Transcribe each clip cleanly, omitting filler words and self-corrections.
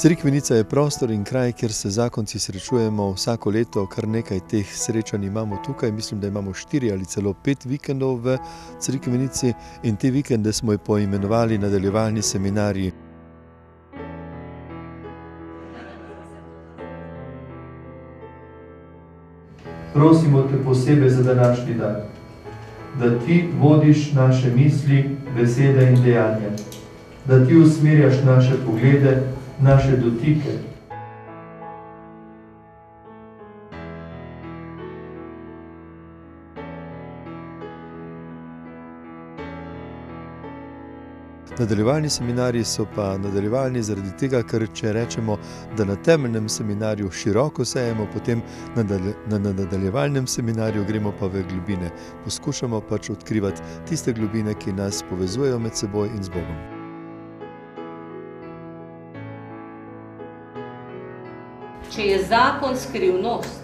Crikvenica je prostor in kraj, kjer se zakonci srečujemo vsako leto, kar nekaj teh srečanj imamo tukaj. Mislim, da imamo 4 ali celo 5 vikendov v Crikvenici in te vikende smo poimenovali nadaljevalni seminarji. Prosimo te posebej za današnji dan, da ti vodiš naše misli, besede in dejanja, da ti usmerjaš naše poglede, naše dotike. Nadaljevalni seminarji so pa nadaljevalni zaradi tega, ker če rečemo, da na temeljnem seminarju široko sejemo, potem na nadaljevalnem seminarju gremo pa v globine. Poskušamo pač odkrivati tiste globine, ki nas povezujejo med seboj in z Bogom. Če je zakon skrivnost,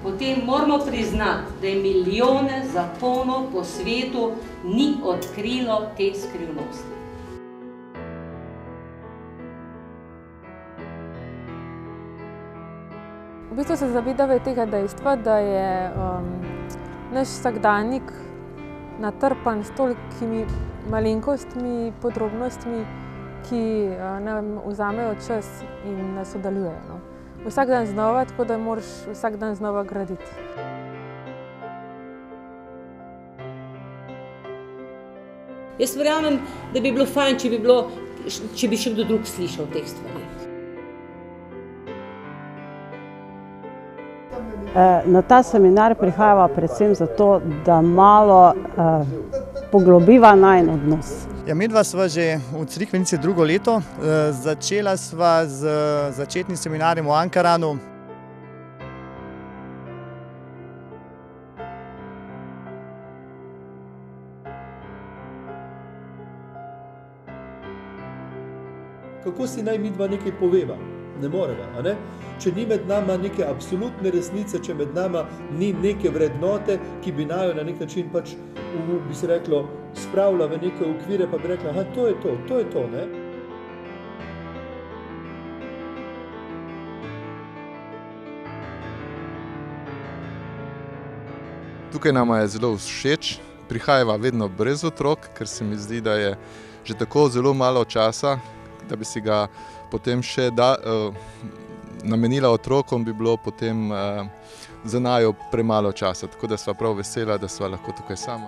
potem moramo priznati, da je milijone zakonov po svetu ni odkrilo te skrivnosti. V bistvu se zavedamo tega dejstva, da je naš vsakdanjik natrpan s tolikimi malenkostmi, podrobnostmi, ki nam vzamejo čas in nas oddaljujejo. Vsak dan znova, tako da moraš vsak dan znova graditi. Jaz verjamem, da bi bilo fajn, če bi še kdo drug slišal teh stvari. Na ta seminar prihajava predvsem zato, da malo poglobiva najin odnos. Ja, midva sva že v Crikvenici drugo leto. Začela sva z začetnim seminarjem v Ankaranu. Kako si naj midva nekaj poveva? Ne moreva, a ne? Če ni med nama neke absolutne resnice, če med nama ni neke vrednote, ki bi naju na nek način pač, bi se reklo, spravila v neke okvire, pa bi rekla, aha, to je to, ne? Tukaj nama je zelo všeč, prihajava vedno brez otrok, ker se mi zdi, da je že tako zelo malo časa, da bi si ga potem še namenila otrokom, bi bilo potem za naju premalo časa. Tako da sva prav vesela, da sva lahko tukaj sama.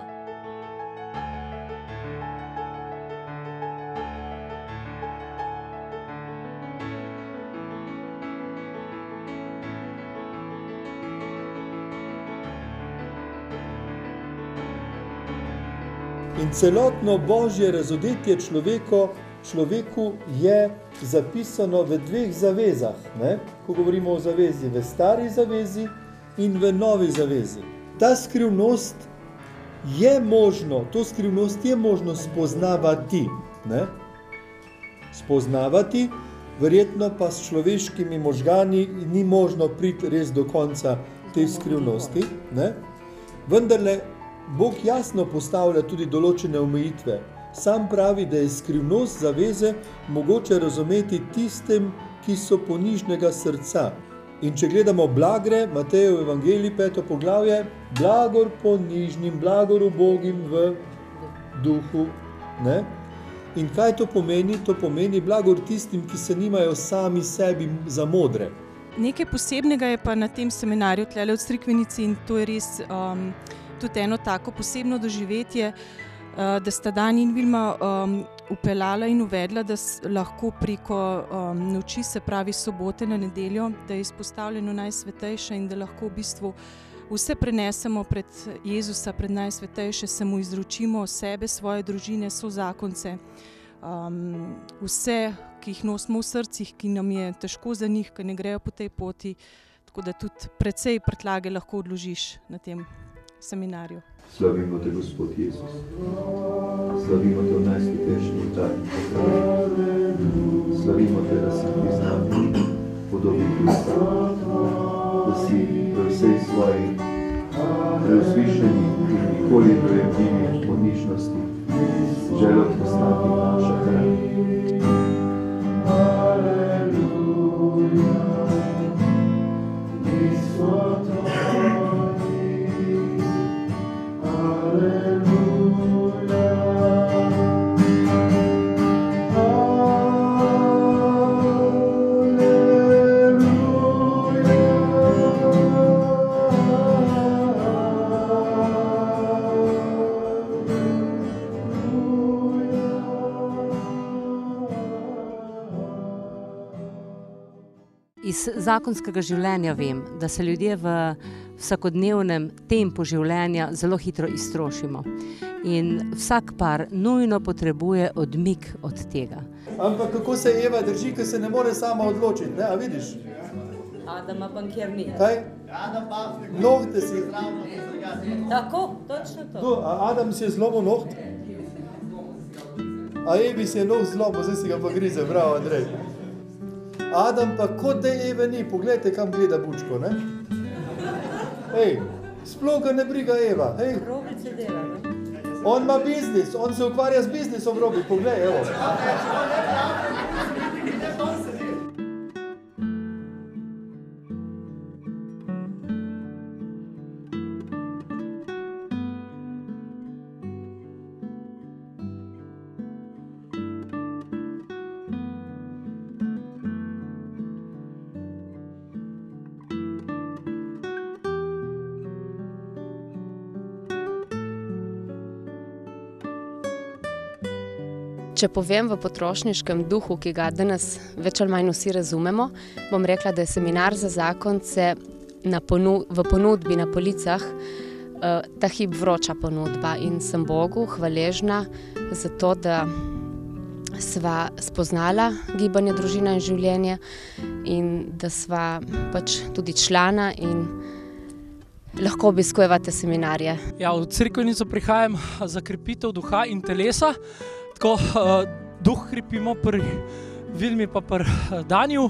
In celotno Božje razodetje človeku je zapisano v 2 zavezah, ne? Ko govorimo o zavezi, v stari zavezi in v novi zavezi. Ta skrivnost je možno, to skrivnost je možno spoznavati, ne? Spoznavati, verjetno pa s človeškimi možgani ni možno priti res do konca te skrivnosti, ne? Vendarle, Bog jasno postavlja tudi določene omejitve. Sam pravi, da je skrivnost zaveze mogoče razumeti tistem, ki so ponižnega srca. In če gledamo blagre, Matejev evangelij, 5. poglavje, blagor ponižnim, blagor ubogim v duhu, ne? In kaj to pomeni? To pomeni blagor tistim, ki se nimajo sami sebi za modre. Nekaj posebnega je pa na tem seminarju tlele v Crikvenici in to je res tudi eno tako posebno doživetje, da sta Dan in Vilma upeljala in uvedla, da lahko preko noči, se pravi sobote na nedeljo, da je izpostavljeno Najsvetejše in da lahko v bistvu vse prenesemo pred Jezusa, pred Najsvetejše, se mu izročimo sebe, svoje družine, sozakonce, vse, ki jih nosimo v srcih, ki nam je težko za njih, ki ne grejo po tej poti, tako da tudi precej prtljage lahko odložiš na tem seminarju. Slavimo te, Gospod Jezus. Slavimo te v najsvetejšem oltarju. Slavimo te, da si ti z nami podoben Krista. Da si v vsej svoji preusvišeni in nikoli projevljivi ponižnosti želel postati naša hrana. Iz zakonskega življenja vem, da se ljudje v vsakodnevnem tempu življenja zelo hitro iztrošimo. In vsak par nujno potrebuje odmik od tega. Ampak kako se Eva drži, ko se ne more sama odločiti, ne? A vidiš? Adama pa nikjer ni. Kaj? Nohte si. Tako, točno to. A Adam si je zlomil noht? A Evi si je noht zlomil, zdaj si ga pa grize, bravo Andrej. Adam pa kot da Eve ni, poglejte kam gleda bučko, ne? Ej, sploh ga ne briga Eva, hej. Robice dela, ne? On ima biznis, on se ukvarja z biznisom, Robi, poglej, evo. Če povem v potrošniškem duhu, ki ga danes več ali manj vsi razumemo, bom rekla, da je seminar za zakonce v ponudbi na policah ta hip vroča ponudba in sem Bogu hvaležna za to, da sva spoznala gibanje Družina in življenje in da sva pač tudi člana in lahko obiskujeva te seminarje. Ja, v cerkvenico prihajam za krepitev duha in telesa. Tako, duh krepimo pri Vilmi pa pri Daniju,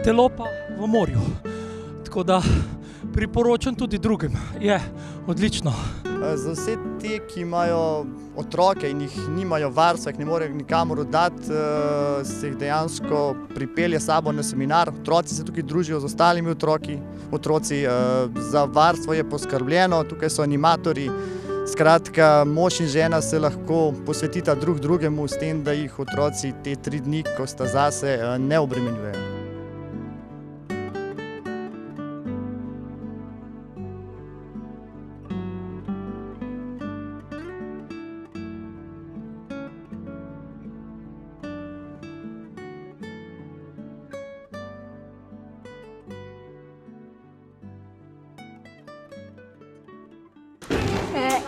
telo pa v morju. Tako da priporočam tudi drugim. Je odlično. Za vse te, ki imajo otroke in jih nimajo varstva, jih ne morejo nikamor oddati, se jih dejansko pripelje sabo na seminar. Otroci se tukaj družijo z ostalimi otroci. Za varstvo je poskrbljeno, tukaj so animatorji. Skratka, mož in žena se lahko posvetita drug drugemu s tem, da jih otroci te 3 dni, ko sta zase, ne obremenjujejo.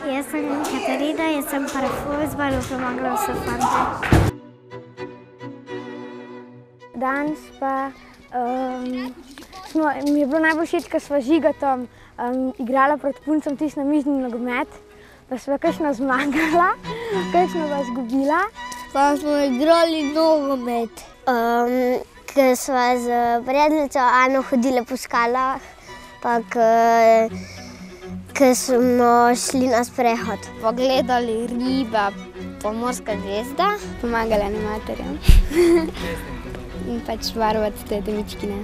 Jaz sem Katarina, jaz sem pri fuzbalu pomagala vse fante. Danes pa mi je bilo najbolj všeč, ko sva Žigatom igrala proti puncem tisti namizni nogomet, pa sva kakšno zmagala, kakšno pa izgubila. Pa smo igrali nogomet. Ko sva z prijateljico Ano hodile po skalah, pa ko smo šli na sprehod. Pogledali ribe, pa Morska zvezda. Pomagali animatorjem. In pač varovati te demičkine.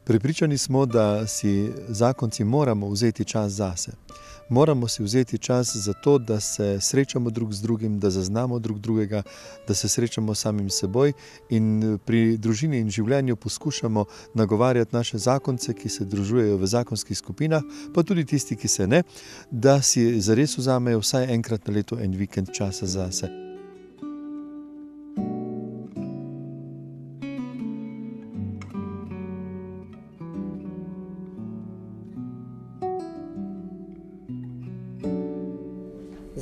Prepričani smo, da si zakonci moramo vzeti čas zase. Moramo si vzeti čas za to, da se srečamo drug z drugim, da zaznamo drug drugega, da se srečamo samim seboj in pri družini in življenju poskušamo nagovarjati naše zakonce, ki se družujejo v zakonskih skupinah, pa tudi tisti, ki se ne, da si zares vzamejo vsaj enkrat na leto en vikend časa zase.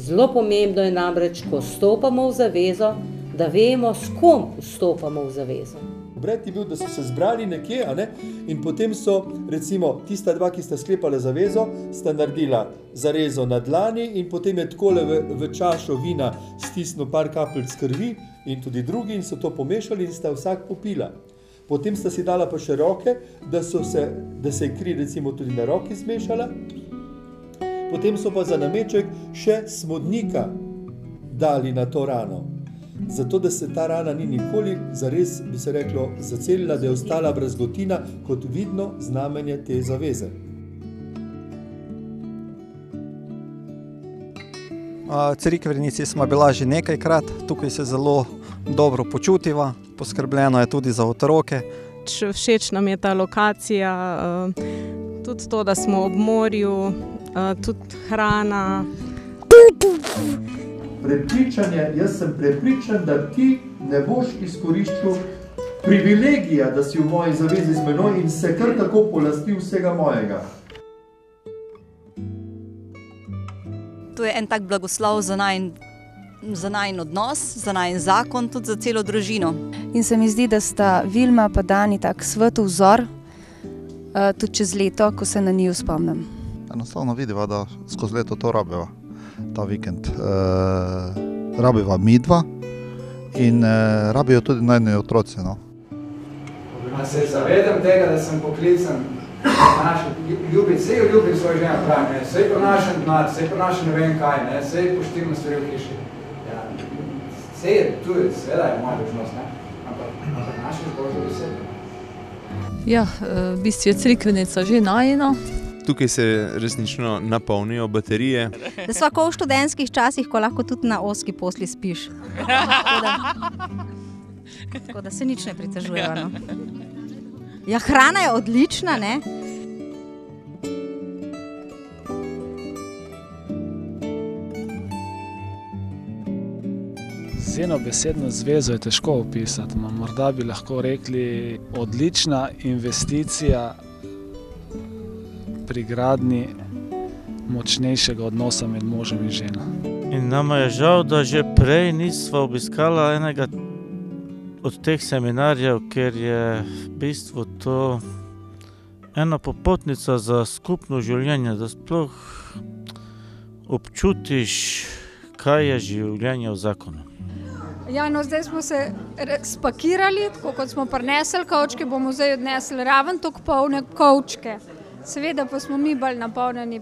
Zelo pomembno je namreč, ko vstopamo v zavezo, da vemo, s kom vstopamo v zavezo. Obred je bil, da so se zbrali nekje, in potem so, recimo, tista dva, ki sta sklepala zavezo, sta naredila zarezo na dlani in potem je takole v čašo vina stisnil par kapljic krvi in tudi drugi in so to pomešali in sta vsak popila. Potem sta si dala pa še roke, da se je kri recimo tudi na roki zmešala. Potem so pa za nameček še smodnika dali na to rano. Zato, da se ta rana ni nikoli zares, bi se reklo, zacelila, da je ostala brazgotina kot vidno znamenje te zaveze. Cerkvenici smo bila že nekajkrat, tukaj se zelo dobro počutiva, poskrbljeno je tudi za otroke. Všeč nam je ta lokacija, tudi to, da smo ob morju, tudi hrana. Jaz sem prepričan, da ti ne boš izkoriščal privilegija, da si v moji zavezi z menoj in se kar tako polastil vsega mojega. To je en tak blagoslov za najin odnos, za najin zakon, tudi za celo družino. In se mi zdi, da sta Vilma pa Dani tak svetov vzor, tudi čez leto, ko se na njiju spomnim. Enostavno vidiva, da skozi leto to rabiva, ta vikend. Rabiva midva in rabijo tudi najni otroci. Se zavedam tega, da sem poklican ljubiti svoj žena pravi, sej ponašam denar, sej ponašam ne vem kaj, sej poštivno stvari v hiši. Sej je tu, seveda je moja dužnost, ampak naši Božjo besedo. Ja, v bistvu je cerkvenica že najina. Tukaj se resnično napolnijo baterije. Da sva kot v študentskih časih, ko lahko tudi na ozki posli spiš. Tako da se nič ne pritežujeva. Ja, hrana je odlična, ne? Z eno besedno zvezo je težko opisati. Morda bi lahko rekli odlična investicija pri gradnji močnejšega odnosa med možem in ženo. In nama je žal, da že prej nisva obiskala enega od teh seminarjev, ker je v bistvu to ena popotnica za skupno življenje, da sploh občutiš, kaj je življenje v zakonu. Ja, no zdaj smo se spakirali, tako kot smo prinesli kovčke, bomo zdaj odnesli raven toliko polne kovčke. Seveda pa smo mi bolj napolnjeni,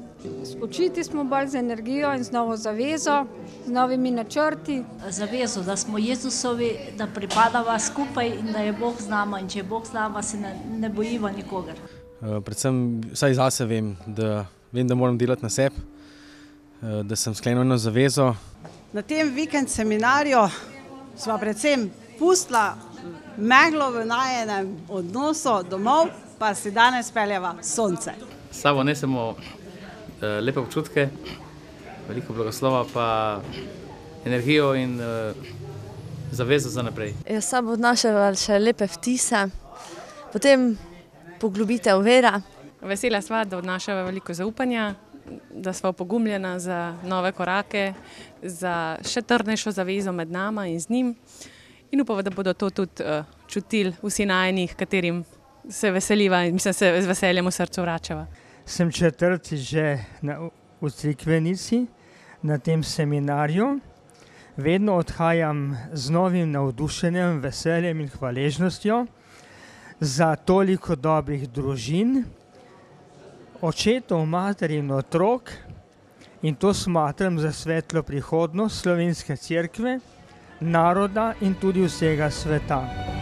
spočiti smo bolj z energijo in z novo zavezo, z novimi načrti. Zavezo, da smo Jezusovi, da pripadava skupaj in da je Bog z nama in če je Bog z nama, se ne bojiva nikogar. Predvsem vsaj zase vem, da moram delati na sebi, da sem sklenil eno zavezo. Na tem vikend seminarju sva predvsem pustila meglo v najenem odnosu domov, pa si danes peljeva sonce. S sabo nesemo lepe občutke, veliko blagoslova, pa energijo in zavezo za naprej. S sabo odnašava še lepe vtise, potem poglobitev vera. Vesela sva, da odnašava veliko zaupanja, da sva opogumljena za nove korake, za še trdnejšo zavezo med nama in z njim. In upava, da bodo to tudi čutili vsi najini, katerim se veseliva in mislim, se z veseljem v srcu vračava. Sem četrti že v cerkvenici na tem seminarju. Vedno odhajam z novim navdušenjem, veseljem in hvaležnostjo za toliko dobrih družin, očetov, mater in otrok, in to smatram za svetlo prihodnost Slovenske cerkve, naroda in tudi vsega sveta.